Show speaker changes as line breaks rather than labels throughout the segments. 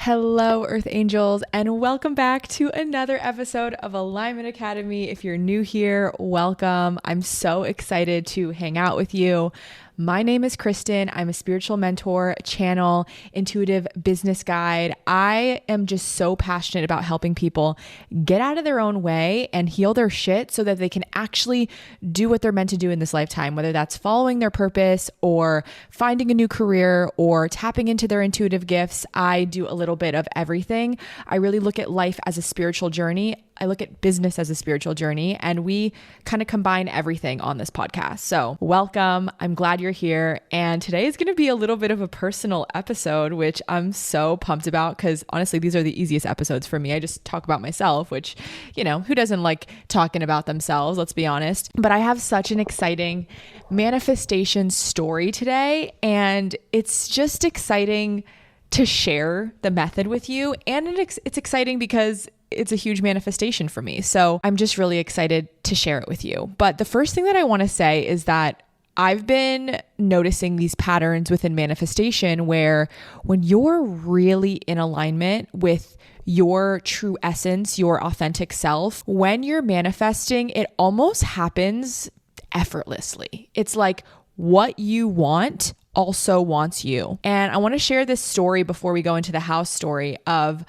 Hello, Earth Angels, and welcome back to another episode of Alignment Academy. If you're new here, welcome. I'm so excited to hang out with you. My name is Kristen. I'm a spiritual mentor, channel, intuitive business guide. I am just so passionate about helping people get out of their own way and heal their shit so that they can actually do what they're meant to do in this lifetime, whether that's following their purpose or finding a new career or tapping into their intuitive gifts. I do a little bit of everything. I really look at life as a spiritual journey. I look at business as a spiritual journey, and we kind of combine everything on this podcast. So welcome. I'm glad you're here. And today is going to be a little bit of a personal episode, which I'm so pumped about because honestly, these are the easiest episodes for me. I just talk about myself, which, who doesn't like talking about themselves? Let's be honest. But I have such an exciting manifestation story today, and it's just exciting to share the method with you. And it's exciting because it's a huge manifestation for me. So I'm just really excited to share it with you. But the first thing that I want to say is that I've been noticing these patterns within manifestation where when you're really in alignment with your true essence, your authentic self, when you're manifesting, it almost happens effortlessly. It's like what you want also wants you. And I want to share this story before we go into the house story of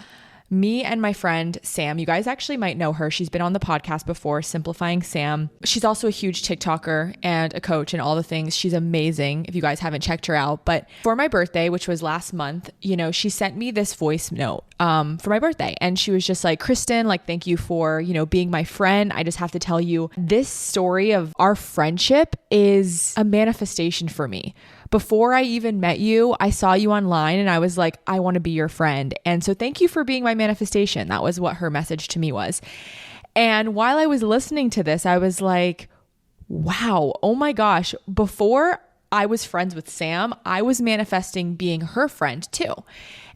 me and my friend Sam. You guys actually might know her. She's been on the podcast before, Simplifying Sam. She's also a huge TikToker and a coach and all the things. She's amazing if you guys haven't checked her out. But for my birthday, which was last month, she sent me this voice note for my birthday. And she was just like, Kristen, thank you for, being my friend. I just have to tell you, this story of our friendship is a manifestation for me. Before I even met you, I saw you online and I was like, I want to be your friend. And so thank you for being my manifestation. That was what her message to me was. And while I was listening to this, I was like, wow, oh my gosh. Before I was friends with Sam, I was manifesting being her friend too.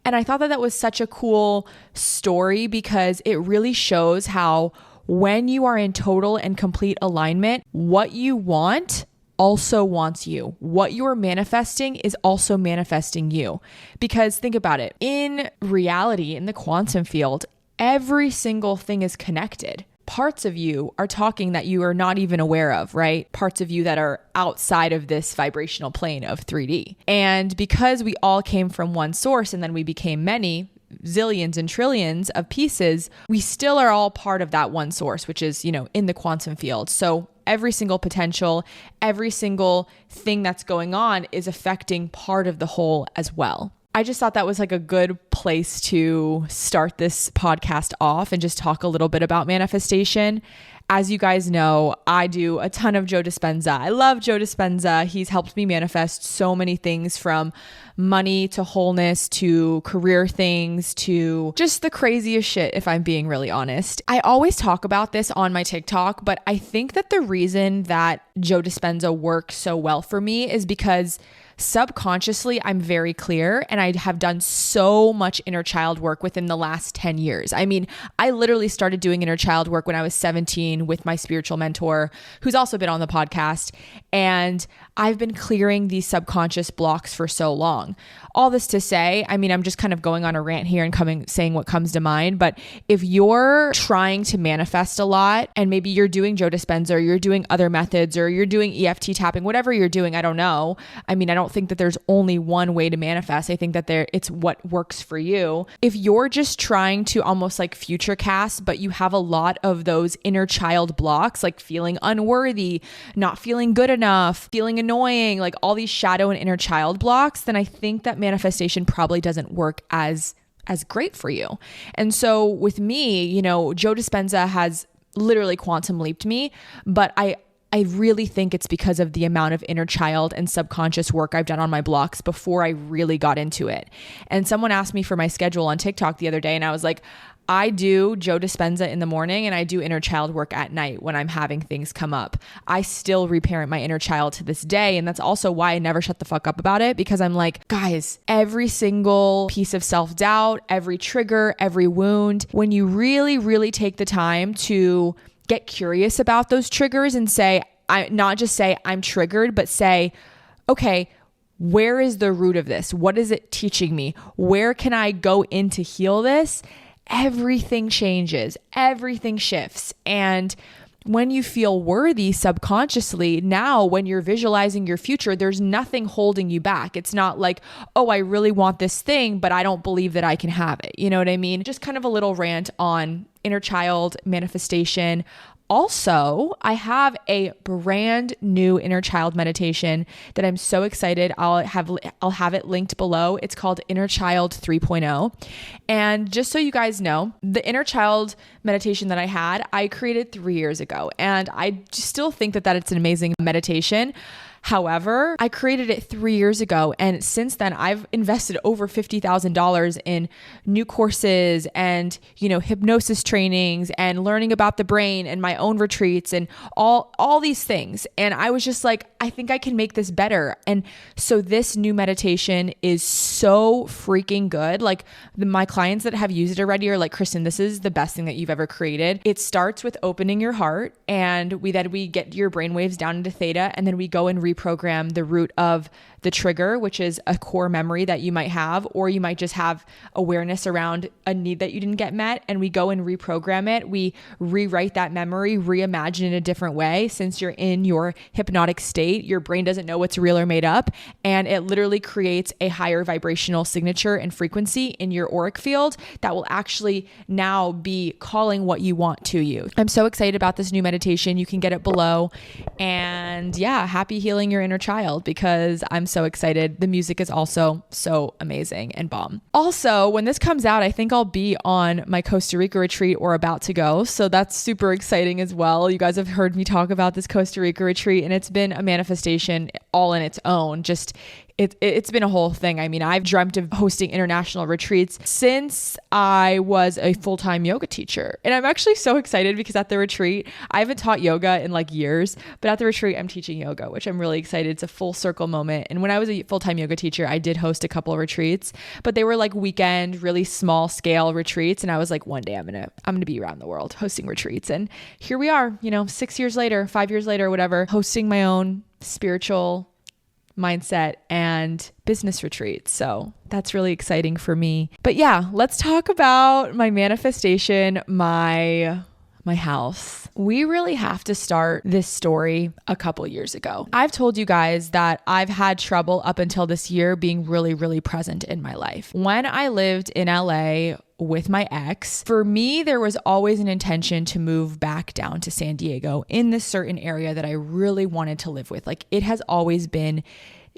And I thought that was such a cool story because it really shows how when you are in total and complete alignment, what you want also wants you. What you're manifesting is also manifesting you. Because think about it. In reality, in the quantum field, every single thing is connected. Parts of you are talking that you are not even aware of, right? Parts of you that are outside of this vibrational plane of 3D. And because we all came from one source and then we became many, zillions and trillions of pieces, we still are all part of that one source, which is, in the quantum field. So every single potential, every single thing that's going on is affecting part of the whole as well. I just thought that was like a good place to start this podcast off and just talk a little bit about manifestation. As you guys know, I do a ton of Joe Dispenza. I love Joe Dispenza. He's helped me manifest so many things, from money to wholeness to career things to just the craziest shit, if I'm being really honest. I always talk about this on my TikTok, but I think that the reason that Joe Dispenza works so well for me is because subconsciously, I'm very clear, and I have done so much inner child work within the last 10 years. I mean, I literally started doing inner child work when I was 17 with my spiritual mentor, who's also been on the podcast. And I've been clearing these subconscious blocks for so long. All this to say, I'm just kind of going on a rant here and saying what comes to mind. But if you're trying to manifest a lot, and maybe you're doing Joe Dispenza, or you're doing other methods, or you're doing EFT tapping, whatever you're doing, I don't know. I don't think that there's only one way to manifest. I think that it's what works for you. If you're just trying to almost like future cast, but you have a lot of those inner child blocks, like feeling unworthy, not feeling good enough, feeling annoying, like all these shadow and inner child blocks, then I think that manifestation probably doesn't work as great for you. And so with me, Joe Dispenza has literally quantum leaped me, but I really think it's because of the amount of inner child and subconscious work I've done on my blocks before I really got into it. And someone asked me for my schedule on TikTok the other day, and I was like, I do Joe Dispenza in the morning and I do inner child work at night when I'm having things come up. I still reparent my inner child to this day. And that's also why I never shut the fuck up about it, because I'm like, guys, every single piece of self-doubt, every trigger, every wound, when you really, really take the time to get curious about those triggers and say, not just say I'm triggered, but say, okay, Where is the root of this? What is it teaching me? Where can I go in to heal this? Everything changes, everything shifts. And when you feel worthy subconsciously, now when you're visualizing your future, there's nothing holding you back. It's not like, oh, I really want this thing, but I don't believe that I can have it. You know what I mean? Just kind of a little rant on inner child manifestation. Also, I have a brand new inner child meditation that I'm so excited. I'll have it linked below. It's called Inner Child 3.0. And just so you guys know, the inner child meditation that I had, I created 3 years ago. And I still think that it's an amazing meditation. However, I created it 3 years ago, and since then I've invested over $50,000 in new courses and, hypnosis trainings and learning about the brain and my own retreats and all these things. And I was just like, I think I can make this better. And so this new meditation is so freaking good. Like my clients that have used it already are like, Kristen, this is the best thing that you've ever created. It starts with opening your heart, and we get your brainwaves down into theta, and then we go and reprogram the root of the trigger, which is a core memory that you might have, or you might just have awareness around a need that you didn't get met, and we go and reprogram it. We rewrite that memory, reimagine it in a different way. Since you're in your hypnotic state, your brain doesn't know what's real or made up, and it literally creates a higher vibrational signature and frequency in your auric field that will actually now be calling what you want to you. I'm so excited about this new meditation. You can get it below. And yeah, happy healing your inner child, because I'm so excited. The music is also so amazing and bomb. Also, when this comes out, I think I'll be on my Costa Rica retreat or about to go. So that's super exciting as well. You guys have heard me talk about this Costa Rica retreat, and it's been a manifestation all in its own. It's been a whole thing. I mean, I've dreamt of hosting international retreats since I was a full-time yoga teacher. And I'm actually so excited because at the retreat, I haven't taught yoga in like years, but at the retreat, I'm teaching yoga, which I'm really excited. It's a full circle moment. And when I was a full-time yoga teacher, I did host a couple of retreats, but they were like weekend, really small scale retreats. And I was like, one day I'm going to be around the world hosting retreats. And here we are, 6 years later, 5 years later, whatever, hosting my own spiritual mindset and business retreats. So that's really exciting for me. But yeah, let's talk about my manifestation, my house. We really have to start this story a couple years ago. I've told you guys that I've had trouble up until this year being really, really present in my life. When I lived in LA with my ex, for me, there was always an intention to move back down to San Diego in this certain area that I really wanted to live with. Like, it has always been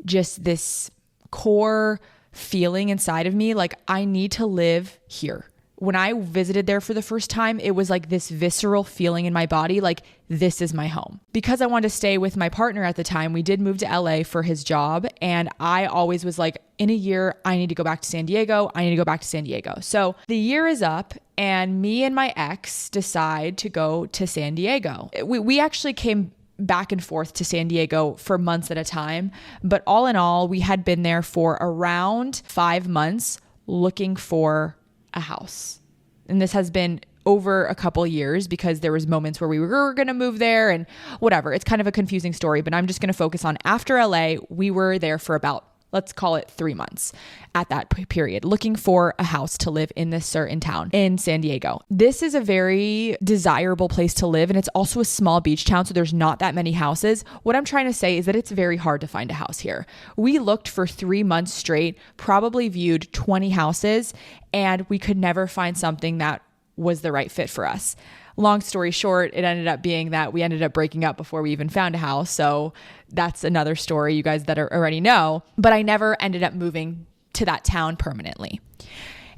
just this core feeling inside of me, like I need to live here. When I visited there for the first time, it was like this visceral feeling in my body, like this is my home. Because I wanted to stay with my partner at the time, we did move to LA for his job. And I always was like, in a year, I need to go back to San Diego. I need to go back to San Diego. So the year is up, and me and my ex decide to go to San Diego. We actually came back and forth to San Diego for months at a time. But all in all, we had been there for around 5 months looking for a house. And this has been over a couple years because there was moments where we were going to move there and whatever. It's kind of a confusing story, but I'm just going to focus on after LA, we were there for about, let's call it 3 months at that period, looking for a house to live in this certain town in San Diego. This is a very desirable place to live, and it's also a small beach town, so there's not that many houses. What I'm trying to say is that it's very hard to find a house here. We looked for 3 months straight, probably viewed 20 houses, and we could never find something that was the right fit for us. Long story short, it ended up being that we ended up breaking up before we even found a house. So that's another story you guys that already know, but I never ended up moving to that town permanently.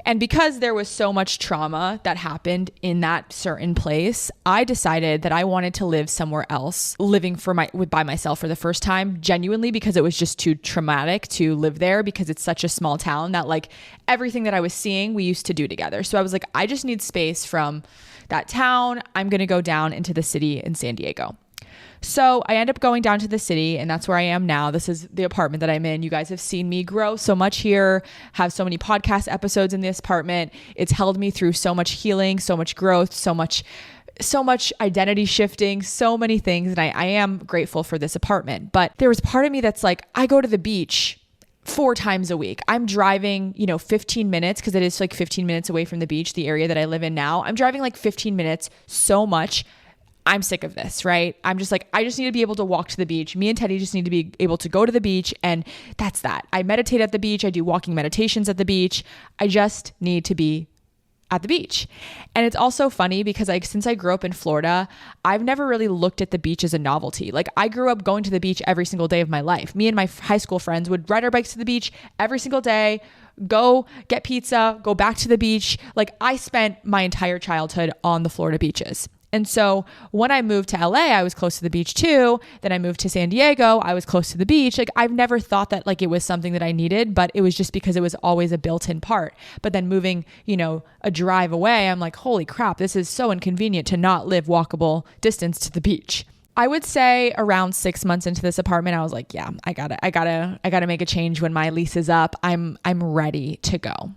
And because there was so much trauma that happened in that certain place, I decided that I wanted to live somewhere else, living by myself for the first time, genuinely, because it was just too traumatic to live there because it's such a small town that like everything that I was seeing, we used to do together. So I was like, I just need space from that town. I'm going to go down into the city in San Diego. So I end up going down to the city, and that's where I am now. This is the apartment that I'm in. You guys have seen me grow so much here, have so many podcast episodes in this apartment. It's held me through so much healing, so much growth, so much identity shifting, so many things. And I am grateful for this apartment. But there was part of me that's like, I go to the beach 4 times a week. I'm driving, 15 minutes because it is like 15 minutes away from the beach, the area that I live in now. I'm driving like 15 minutes so much. I'm sick of this, right? I'm just like, I just need to be able to walk to the beach. Me and Teddy just need to be able to go to the beach, and that's that. I meditate at the beach. I do walking meditations at the beach. I just need to be at the beach. And it's also funny because since I grew up in Florida, I've never really looked at the beach as a novelty. Like, I grew up going to the beach every single day of my life. Me and my high school friends would ride our bikes to the beach every single day, go get pizza, go back to the beach. Like, I spent my entire childhood on the Florida beaches. And so when I moved to LA, I was close to the beach too. Then I moved to San Diego, I was close to the beach. Like, I've never thought that like it was something that I needed, but it was just because it was always a built-in part. But then moving, a drive away, I'm like, holy crap, this is so inconvenient to not live walkable distance to the beach. I would say around 6 months into this apartment, I was like, yeah, I gotta make a change when my lease is up. I'm ready to go.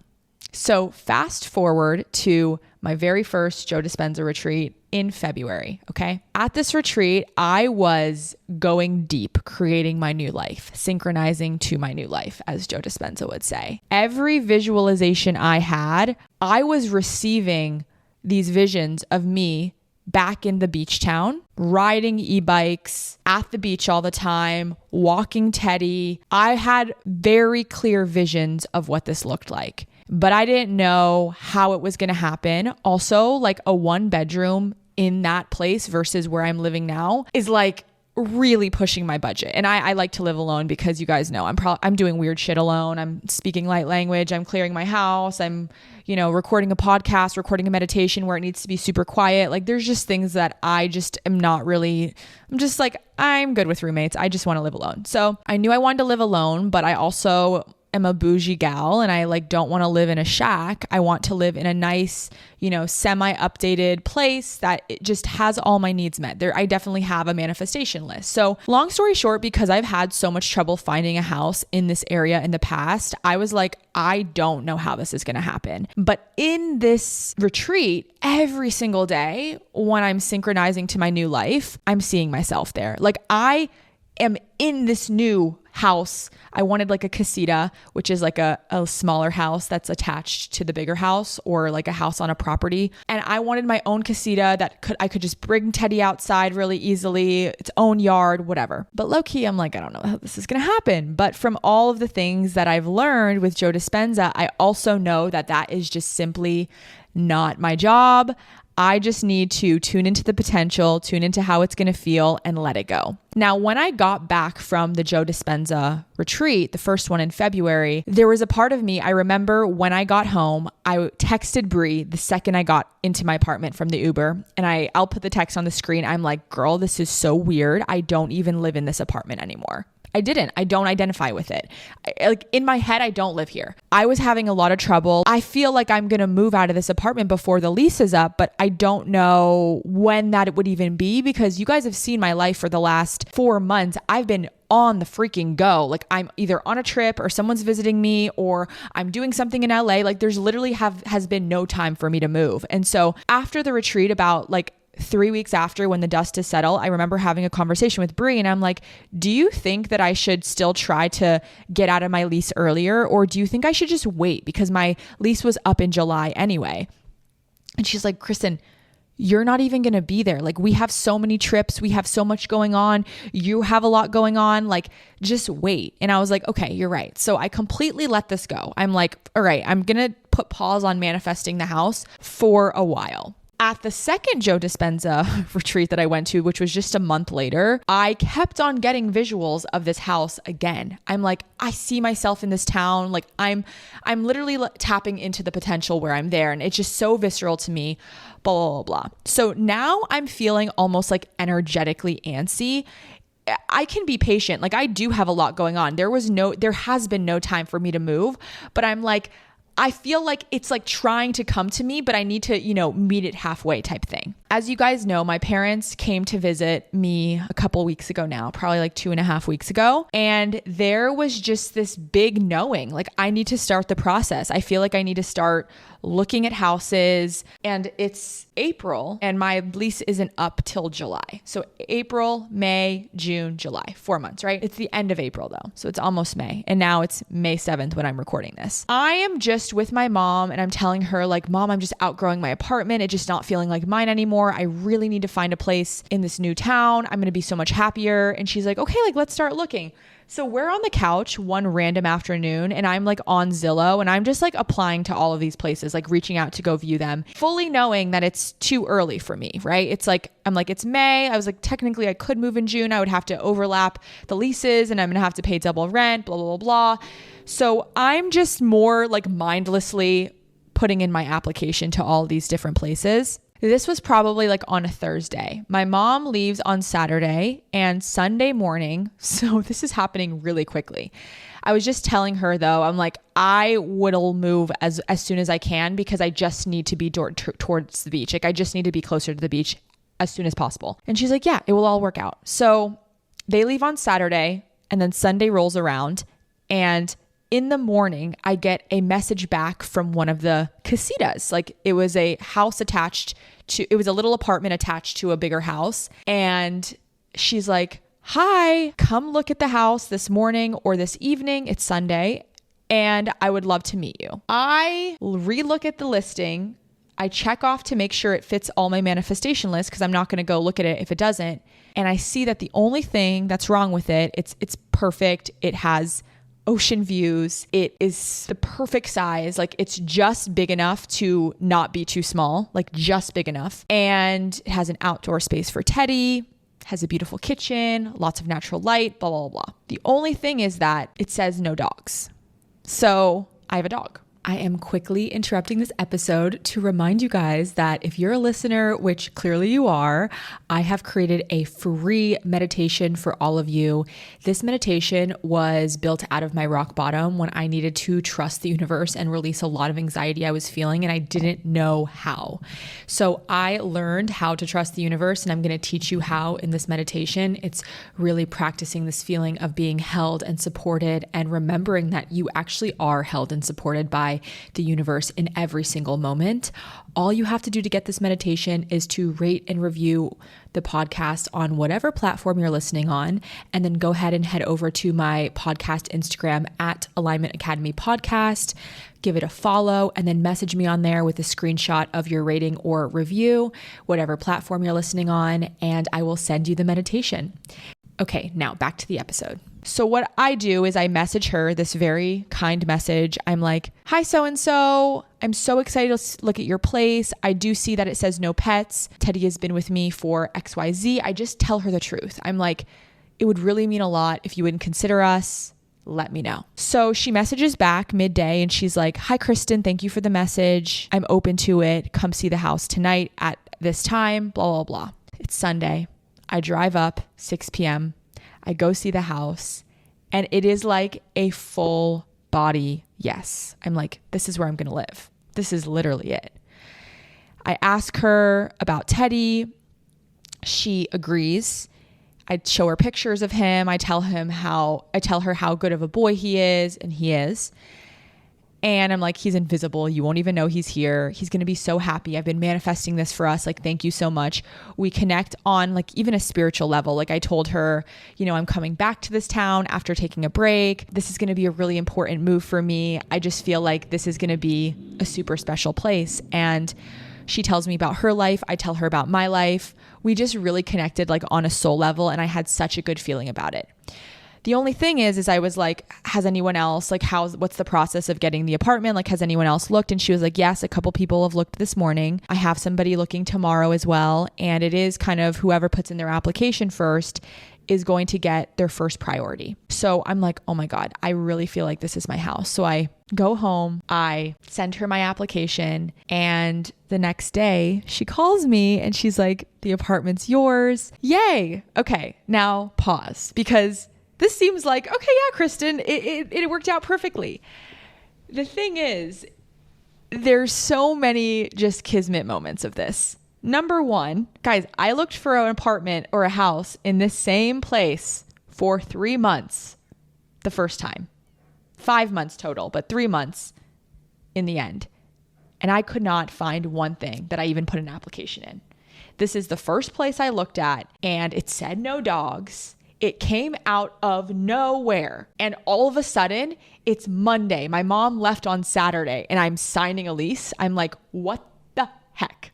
So fast forward to my very first Joe Dispenza retreat in February, okay? At this retreat, I was going deep, creating my new life, synchronizing to my new life, as Joe Dispenza would say. Every visualization I had, I was receiving these visions of me back in the beach town, riding e-bikes at the beach all the time, walking Teddy. I had very clear visions of what this looked like, but I didn't know how it was going to happen. Also, like a 1-bedroom in that place versus where I'm living now is like really pushing my budget. And I like to live alone because you guys know I'm doing weird shit alone. I'm speaking light language. I'm clearing my house. I'm, recording a podcast, recording a meditation where it needs to be super quiet. Like, there's just things that I just am not really, I'm just like, I'm good with roommates. I just want to live alone. So I knew I wanted to live alone, but I also am a bougie gal and I don't want to live in a shack. I want to live in a nice, semi-updated place that it just has all my needs met. I definitely have a manifestation list. So long story short, because I've had so much trouble finding a house in this area in the past, I was like, I don't know how this is going to happen. But in this retreat, every single day when I'm synchronizing to my new life, I'm seeing myself there. Like, I am in this new house. I wanted like a casita, which is like a smaller house that's attached to the bigger house, or like a house on a property. And I wanted my own casita that I could just bring Teddy outside really easily, its own yard, whatever. But low key, I'm like, I don't know how this is going to happen. But from all of the things that I've learned with Joe Dispenza, I also know that that is just simply not my job. I just need to tune into the potential, tune into how it's going to feel, and let it go. Now, when I got back from the Joe Dispenza retreat, the first one in February, there was a part of me, I remember when I got home, I texted Bree the second I got into my apartment from the Uber, and I'll put the text on the screen. I'm like, girl, this is so weird. I don't even live in this apartment anymore. I don't identify with it. Like, in my head, I don't live here. I was having a lot of trouble. I feel like I'm going to move out of this apartment before the lease is up, but I don't know when that would even be, because you guys have seen my life for the last 4 months. I've been on the freaking go. Like, I'm either on a trip or someone's visiting me or I'm doing something in LA. Like, there's literally has been no time for me to move. And so after the retreat, about like 3 weeks after, when the dust has settled, I remember having a conversation with Bree, and I'm like, do you think that I should still try to get out of my lease earlier? Or do you think I should just wait, because my lease was up in July anyway? And she's like, Kristen, you're not even going to be there. Like, we have so many trips. We have so much going on. You have a lot going on. Like, just wait. And I was like, okay, you're right. So I completely let this go. I'm like, all right, I'm going to put pause on manifesting the house for a while. At the second Joe Dispenza retreat that I went to, which was just a month later, I kept on getting visuals of this house again. I'm like, I see myself in this town. Like, I'm literally tapping into the potential where I'm there. And it's just so visceral to me, blah, blah, blah, blah. So now I'm feeling almost like energetically antsy. I can be patient. Like, I do have a lot going on. There has been no time for me to move, but I'm like, I feel like it's like trying to come to me, but I need to, meet it halfway type thing. As you guys know, my parents came to visit me a couple weeks ago now, probably like 2.5 weeks ago. And there was just this big knowing, like I need to start the process. I feel like I need to start looking at houses, and it's April and my lease isn't up till July. So April, May, June, July, 4 months, right? It's the end of April though. So it's almost May. And now it's May 7th when I'm recording this. I am just with my mom and I'm telling her like, Mom, I'm just outgrowing my apartment. It's just not feeling like mine anymore. I really need to find a place in this new town. I'm going to be so much happier. And she's like, okay, like let's start looking. So we're on the couch one random afternoon and I'm like on Zillow and I'm just like applying to all of these places, like reaching out to go view them, fully knowing that it's too early for me, right? It's like, I'm like, it's May. I was like, technically I could move in June. I would have to overlap the leases and I'm going to have to pay double rent, blah, blah, blah, blah. So I'm just more like mindlessly putting in my application to all these different places. This was probably like on a Thursday. My mom leaves on Saturday and Sunday morning. So this is happening really quickly. I was just telling her though, I'm like, I will move as soon as I can because I just need to be towards the beach. Like I just need to be closer to the beach as soon as possible. And she's like, yeah, it will all work out. So they leave on Saturday and then Sunday rolls around and in the morning, I get a message back from one of the casitas. Like it was a house it was a little apartment attached to a bigger house. And she's like, hi, come look at the house this morning or this evening. It's Sunday. And I would love to meet you. I relook at the listing. I check off to make sure it fits all my manifestation list because I'm not going to go look at it if it doesn't. And I see that the only thing that's wrong with it's perfect. It has ocean views. It is the perfect size. Like it's just big enough to not be too small, like just big enough. And it has an outdoor space for Teddy, has a beautiful kitchen, lots of natural light, blah, blah, blah. The only thing is that it says no dogs. So I have a dog. I am quickly interrupting this episode to remind you guys that if you're a listener, which clearly you are, I have created a free meditation for all of you. This meditation was built out of my rock bottom when I needed to trust the universe and release a lot of anxiety I was feeling and I didn't know how. So I learned how to trust the universe and I'm going to teach you how in this meditation. It's really practicing this feeling of being held and supported and remembering that you actually are held and supported by the universe in every single moment. All you have to do to get this meditation is to rate and review the podcast on whatever platform you're listening on, and then go ahead and head over to my podcast Instagram at Alignment Academy Podcast. Give it a follow and then message me on there with a screenshot of your rating or review, whatever platform you're listening on, and I will send you the meditation. Okay, now back to the episode. So what I do is I message her this very kind message. I'm like, hi, so-and-so. I'm so excited to look at your place. I do see that it says no pets. Teddy has been with me for XYZ. I just tell her the truth. I'm like, it would really mean a lot if you wouldn't consider us. Let me know. So she messages back midday and she's like, hi, Kristen. Thank you for the message. I'm open to it. Come see the house tonight at this time, blah, blah, blah. It's Sunday. I drive up 6 p.m. I go see the house and it is like a full body yes. I'm like, this is where I'm going to live. This is literally it. I ask her about Teddy. She agrees. I show her pictures of him. I tell her how good of a boy he is, and he is. And I'm like, he's invisible. You won't even know he's here. He's going to be so happy. I've been manifesting this for us. Like, thank you so much. We connect on like even a spiritual level. Like I told her, I'm coming back to this town after taking a break. This is going to be a really important move for me. I just feel like this is going to be a super special place. And she tells me about her life. I tell her about my life. We just really connected like on a soul level. And I had such a good feeling about it. The only thing is I was like, has anyone else, like what's the process of getting the apartment? Like, has anyone else looked? And she was like, yes, a couple people have looked this morning. I have somebody looking tomorrow as well. And it is kind of whoever puts in their application first is going to get their first priority. So I'm like, oh my God, I really feel like this is my house. So I go home, I send her my application, and the next day she calls me and she's like, the apartment's yours. Yay. Okay. Now pause, because this seems like, okay, yeah, Kristen, it worked out perfectly. The thing is, there's so many just kismet moments of this. Number one, guys, I looked for an apartment or a house in this same place for 3 months the first time. 5 months total, but 3 months in the end. And I could not find one thing that I even put an application in. This is the first place I looked at, and it said no dogs. It came out of nowhere. And all of a sudden, it's Monday. My mom left on Saturday and I'm signing a lease. I'm like, what the heck?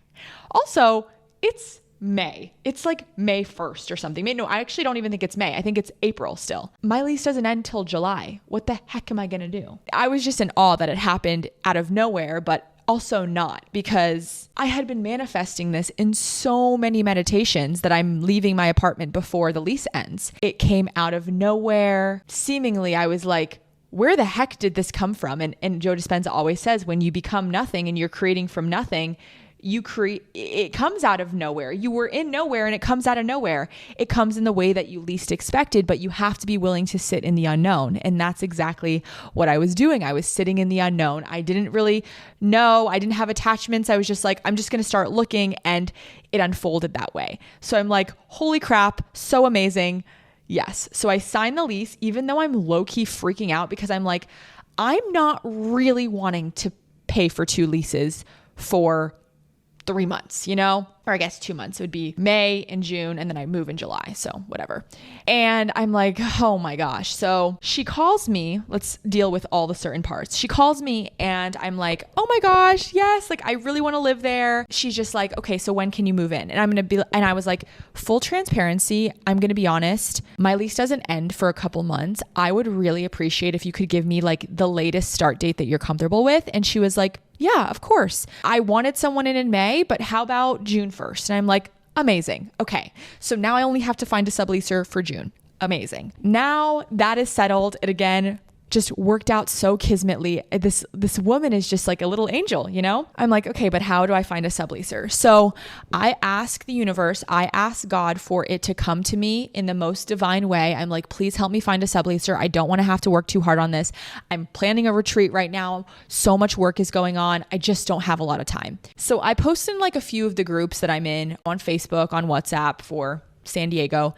Also, it's May. It's like May 1st or something. No, I actually don't even think it's May. I think it's April still. My lease doesn't end till July. What the heck am I going to do? I was just in awe that it happened out of nowhere, but also not, because I had been manifesting this in so many meditations that I'm leaving my apartment before the lease ends. It came out of nowhere. Seemingly, I was like, where the heck did this come from? And Joe Dispenza always says, when you become nothing and you're creating from nothing, it comes out of nowhere. You were in nowhere and it comes out of nowhere. It comes in the way that you least expected, but you have to be willing to sit in the unknown. And that's exactly what I was doing. I was sitting in the unknown. I didn't really know. I didn't have attachments. I was just like, I'm just going to start looking, and it unfolded that way. So I'm like, holy crap, so amazing. Yes. So I signed the lease, even though I'm low-key freaking out, because I'm like, I'm not really wanting to pay for 2 leases for 3 months, or I guess 2 months. It would be May and June, and then I move in July. So whatever. And I'm like, oh my gosh. So she calls me. Let's deal with all the certain parts. She calls me and I'm like, oh my gosh, yes. Like, I really want to live there. She's just like, okay, so when can you move in? And I was like, full transparency, I'm going to be honest. My lease doesn't end for a couple months. I would really appreciate if you could give me like the latest start date that you're comfortable with. And she was like, yeah, of course. I wanted someone in May, but how about June 1st? And I'm like, amazing. Okay. So now I only have to find a subleaser for June. Amazing. Now that is settled. It again just worked out so kismetly. This woman is just like a little angel, I'm like, okay, but how do I find a subleaser? So I ask the universe, I ask God for it to come to me in the most divine way. I'm like, please help me find a subleaser. I don't want to have to work too hard on this. I'm planning a retreat right now. So much work is going on. I just don't have a lot of time. So I post in like a few of the groups that I'm in on Facebook, on WhatsApp for San Diego.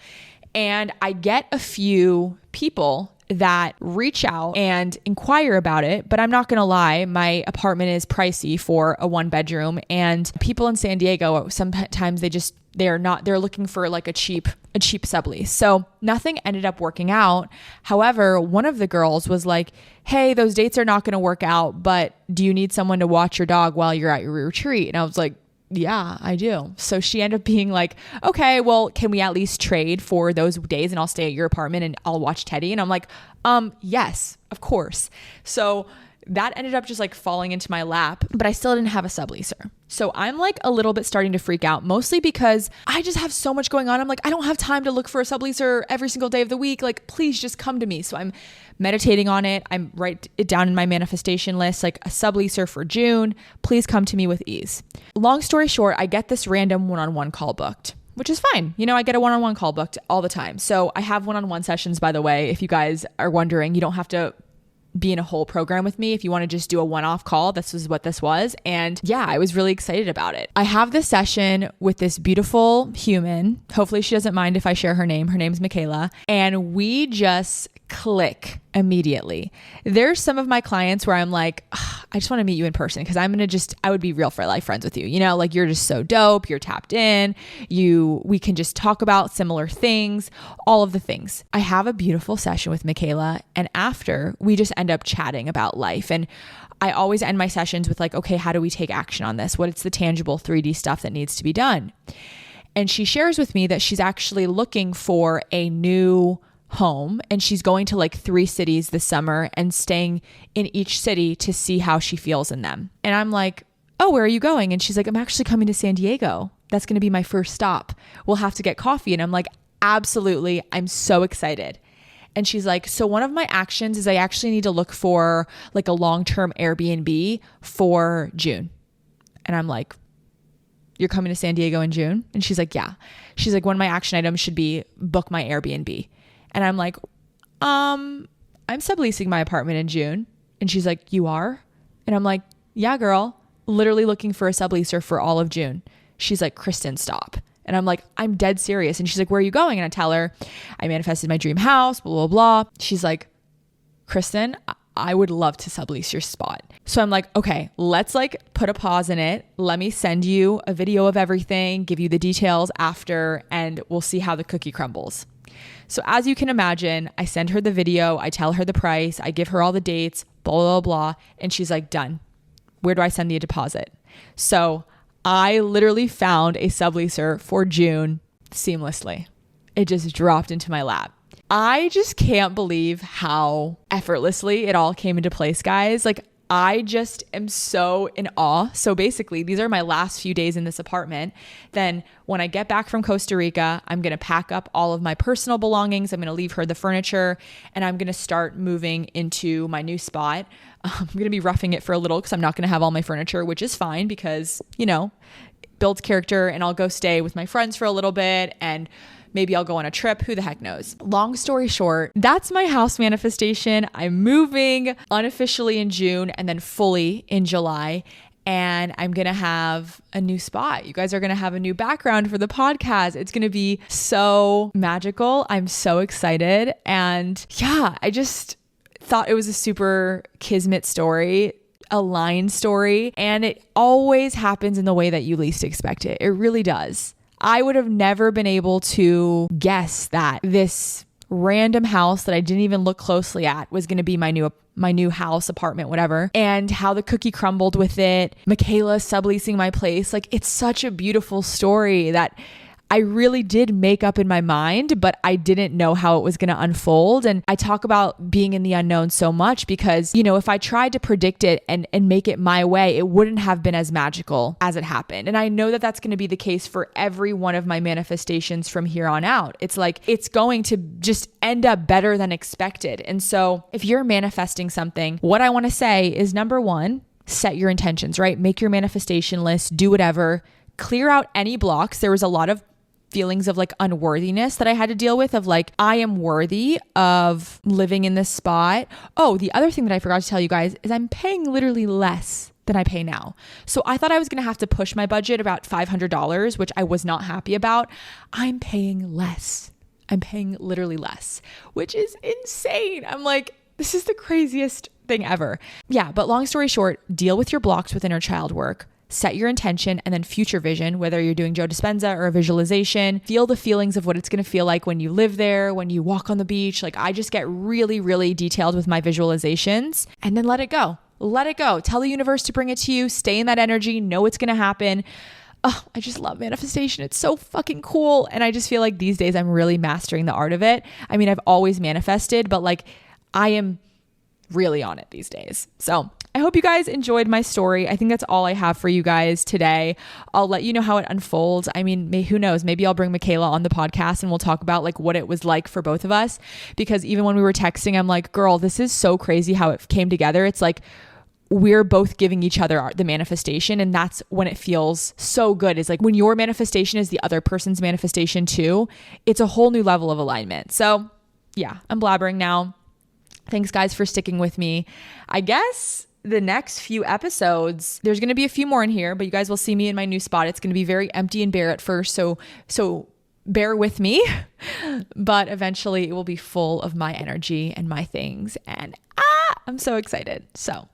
And I get a few people that reach out and inquire about it. But I'm not going to lie, my apartment is pricey for a 1-bedroom, and people in San Diego, sometimes they're looking for like a cheap sublease. So nothing ended up working out. However, one of the girls was like, hey, those dates are not going to work out, but do you need someone to watch your dog while you're at your retreat? And I was like, yeah, I do. So she ended up being like, okay, well, can we at least trade for those days and I'll stay at your apartment and I'll watch Teddy? And I'm like, yes, of course. So that ended up just like falling into my lap, but I still didn't have a subleaser. So I'm like a little bit starting to freak out, mostly because I just have so much going on. I'm like, I don't have time to look for a subleaser every single day of the week. Like, please just come to me. So I'm meditating on it. I'm write it down in my manifestation list, like a subleaser for June. Please come to me with ease. Long story short, I get this random one-on-one call booked, which is fine. I get a one-on-one call booked all the time. So I have one-on-one sessions, by the way. If you guys are wondering, you don't have to be in a whole program with me. If you want to just do a one-off call, this is what this was. And yeah, I was really excited about it. I have this session with this beautiful human. Hopefully she doesn't mind if I share her name. Her name's Michaela. And we just click immediately. There's some of my clients where I'm like, I just want to meet you in person because I would be real for life friends with you. Like you're just so dope. You're tapped in. We can just talk about similar things, all of the things. I have a beautiful session with Michaela, and after we just end up chatting about life. And I always end my sessions with like, okay, how do we take action on this? What's the tangible 3D stuff that needs to be done? And she shares with me that she's actually looking for a new home, and she's going to like 3 cities this summer and staying in each city to see how she feels in them. And I'm like, oh, where are you going? And she's like, I'm actually coming to San Diego. That's going to be my first stop. We'll have to get coffee. And I'm like, absolutely. I'm so excited. And she's like, so one of my actions is I actually need to look for like a long-term Airbnb for June. And I'm like, you're coming to San Diego in June? And she's like, yeah. She's like, one of my action items should be book my Airbnb. And I'm like, I'm subleasing my apartment in June. And she's like, you are? And I'm like, yeah, girl, literally looking for a subleaser for all of June. She's like, Kristen, stop. And I'm like, I'm dead serious. And she's like, where are you going? And I tell her, I manifested my dream house, blah, blah, blah. She's like, Kristen, I would love to sublease your spot. So I'm like, okay, let's like put a pause in it. Let me send you a video of everything, give you the details after, and we'll see how the cookie crumbles. So as you can imagine, I send her the video, I tell her the price, I give her all the dates, blah, blah, blah. And she's like, done. Where do I send the deposit? So I literally found a subleaser for June seamlessly. It just dropped into my lap. I just can't believe how effortlessly it all came into place, guys. Like, I just am so in awe. So basically, these are my last few days in this apartment. Then when I get back from Costa Rica, I'm going to pack up all of my personal belongings. I'm going to leave her the furniture, and I'm going to start moving into my new spot. I'm going to be roughing it for a little because I'm not going to have all my furniture, which is fine because, you know, it builds character, and I'll go stay with my friends for a little bit, and maybe I'll go on a trip. Who the heck knows? Long story short, that's my house manifestation. I'm moving unofficially in June and then fully in July. And I'm going to have a new spot. You guys are going to have a new background for the podcast. It's going to be so magical. I'm so excited. And yeah, I just thought it was a super kismet story, a line story. And it always happens in the way that you least expect it. It really does. I would have never been able to guess that this random house that I didn't even look closely at was going to be my new house, apartment, whatever, and how the cookie crumbled with it. Michaela subleasing my place. Like, it's such a beautiful story that I really did make up in my mind, but I didn't know how it was going to unfold. And I talk about being in the unknown so much because, you know, if I tried to predict it and make it my way, it wouldn't have been as magical as it happened. And I know that that's going to be the case for every one of my manifestations from here on out. It's like, it's going to just end up better than expected. And so if you're manifesting something, what I want to say is, number one, set your intentions, right? Make your manifestation list, do whatever, clear out any blocks. There was a lot of feelings of like unworthiness that I had to deal with, of like, I am worthy of living in this spot. Oh, the other thing that I forgot to tell you guys is I'm paying literally less than I pay now. So I thought I was going to have to push my budget about $500, which I was not happy about. I'm paying less. I'm paying literally less, which is insane. I'm like, this is the craziest thing ever. Yeah. But long story short, deal with your blocks with inner child work. Set your intention and then future vision, whether you're doing Joe Dispenza or a visualization. Feel the feelings of what it's going to feel like when you live there, when you walk on the beach. Like, I just get really, really detailed with my visualizations, and then let it go. Let it go. Tell the universe to bring it to you. Stay in that energy. Know it's going to happen. Oh, I just love manifestation. It's so fucking cool. And I just feel like these days I'm really mastering the art of it. I mean, I've always manifested, but like, I am really on it these days. So I hope you guys enjoyed my story. I think that's all I have for you guys today. I'll let you know how it unfolds. I mean, who knows? Maybe I'll bring Michaela on the podcast and we'll talk about like what it was like for both of us. Because even when we were texting, I'm like, girl, this is so crazy how it came together. It's like we're both giving each other the manifestation. And that's when it feels so good, is like when your manifestation is the other person's manifestation too. It's a whole new level of alignment. So yeah, I'm blabbering now. Thanks guys for sticking with me. I guess the next few episodes, there's going to be a few more in here, but you guys will see me in my new spot. It's going to be very empty and bare at first. So bear with me, but eventually it will be full of my energy and my things. And I'm so excited. So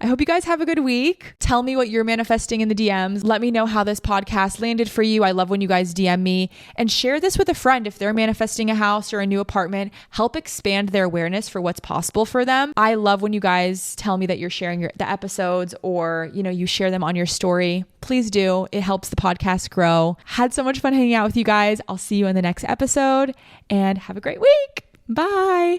I hope you guys have a good week. Tell me what you're manifesting in the DMs. Let me know how this podcast landed for you. I love when you guys DM me, and share this with a friend if they're manifesting a house or a new apartment. Help expand their awareness for what's possible for them. I love when you guys tell me that you're sharing the episodes, or, you know, you share them on your story. Please do. It helps the podcast grow. Had so much fun hanging out with you guys. I'll see you in the next episode, and have a great week. Bye.